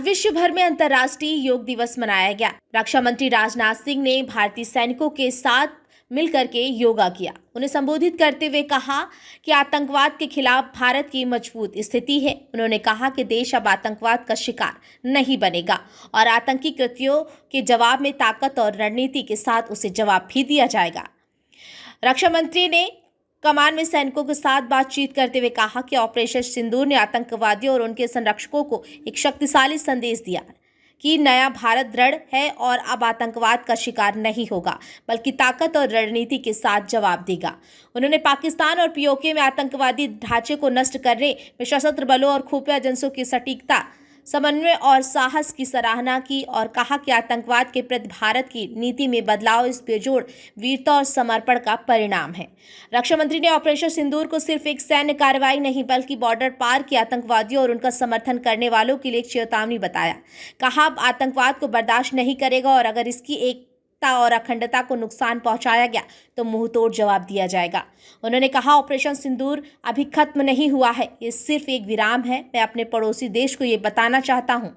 विश्व भर में अंतर्राष्ट्रीय योग दिवस मनाया गया। रक्षा मंत्री राजनाथ सिंह ने भारतीय सैनिकों के साथ मिलकर के योगा किया। उन्हें संबोधित करते हुए कहा कि आतंकवाद के खिलाफ भारत की मजबूत स्थिति है। उन्होंने कहा कि देश अब आतंकवाद का शिकार नहीं बनेगा और आतंकी कृत्यों के जवाब में ताकत और रणनीति के साथ उसे जवाब भी दिया जाएगा। रक्षा मंत्री ने कमान में सैनिकों के साथ बातचीत करते हुए कहा कि ऑपरेशन सिंदूर ने आतंकवादियों और उनके संरक्षकों को एक शक्तिशाली संदेश दिया कि नया भारत दृढ़ है और अब आतंकवाद का शिकार नहीं होगा, बल्कि ताकत और रणनीति के साथ जवाब देगा। उन्होंने पाकिस्तान और पीओके में आतंकवादी ढांचे को नष्ट करने में सशस्त्र बलों और खुफिया एजेंसियों की सटीकता, समन्वय और साहस की सराहना की और कहा कि आतंकवाद के प्रति भारत की नीति में बदलाव इस बेजोड़ वीरता और समर्पण का परिणाम है। रक्षा मंत्री ने ऑपरेशन सिंदूर को सिर्फ एक सैन्य कार्रवाई नहीं बल्कि बॉर्डर पार के आतंकवादियों और उनका समर्थन करने वालों के लिए एक चेतावनी बताया। कहा अब आतंकवाद को बर्दाश्त नहीं करेगा और अगर इसकी एकता और अखंडता को नुकसान पहुंचाया गया तो मुंहतोड़ जवाब दिया जाएगा। उन्होंने कहा ऑपरेशन सिंदूर अभी खत्म नहीं हुआ है, ये सिर्फ एक विराम है। मैं अपने पड़ोसी देश को ये बताना चाहता हूं।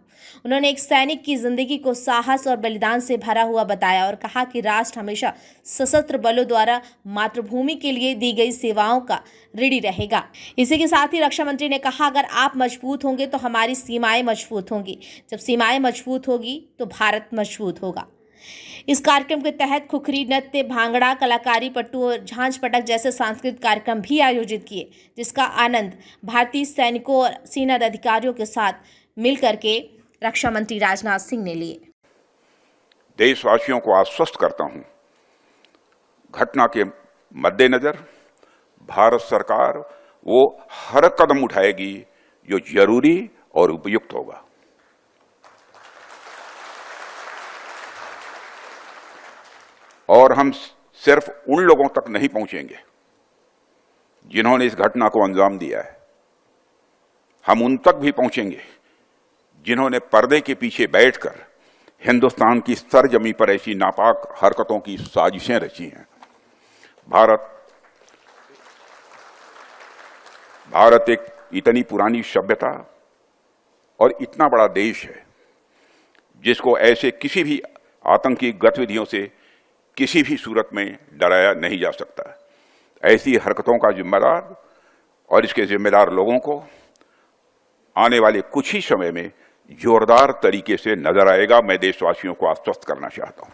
उन्होंने एक सैनिक की जिंदगी को साहस और बलिदान से भरा हुआ बताया और कहा कि राष्ट्र हमेशा सशस्त्र बलों द्वारा मातृभूमि के लिए दी गई सेवाओं का ऋणी रहेगा। इसी के साथ ही रक्षा मंत्री ने कहा अगर आप मजबूत होंगे तो हमारी सीमाएं मजबूत होंगी। जब सीमाएं मजबूत होगी तो भारत मजबूत होगा। इस कार्यक्रम के तहत खुखरी नृत्य, भांगड़ा, कलाकारी, पट्टू और झांझ पटक जैसे सांस्कृतिक कार्यक्रम भी आयोजित किए, जिसका आनंद भारतीय सैनिकों और सेना अधिकारियों के साथ मिलकर के रक्षा मंत्री राजनाथ सिंह ने लिए। देशवासियों को आश्वस्त करता हूं, घटना के मद्देनजर भारत सरकार वो हर कदम उठाएगी जो जरूरी और उपयुक्त होगा। और हम सिर्फ उन लोगों तक नहीं पहुंचेंगे जिन्होंने इस घटना को अंजाम दिया है, हम उन तक भी पहुंचेंगे जिन्होंने पर्दे के पीछे बैठकर हिंदुस्तान की सरजमी पर ऐसी नापाक हरकतों की साजिशें रची हैं। भारत एक इतनी पुरानी सभ्यता और इतना बड़ा देश है जिसको ऐसे किसी भी आतंकी गतिविधियों से किसी भी सूरत में डराया नहीं जा सकता। ऐसी हरकतों का जिम्मेदार और इसके जिम्मेदार लोगों को आने वाले कुछ ही समय में जोरदार तरीके से नजर आएगा। मैं देशवासियों को आश्वस्त करना चाहता हूं।